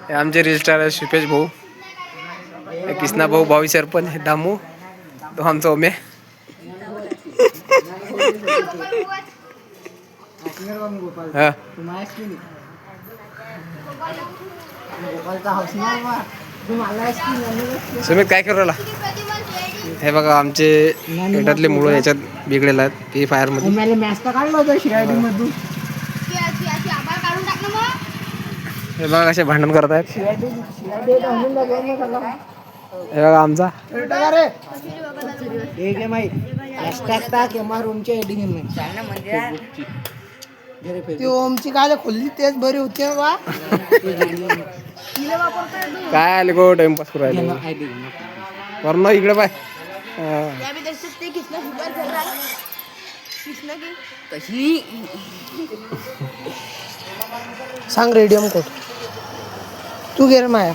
हे आमचे रजिस्ट्रार आहे शिपेश भाऊ, किसना भाऊ, भावी सरपंच दामू, तो आमचा ओम्या. हा सुमित काय करू राहिला? हे बघा आमचे पेटातले मुलं याच्यात बिघडलेले आहेत फ्री फायर मध्ये. हे बघा कसे भांडण करत आहेत. हे बघा आमचा ओमची काय खोलली तेच बरी होते बा. काय आले गो टाइमपास करू राहिले वरण इकडे पाय. सांग रेडियम कोड तू गे रे माया.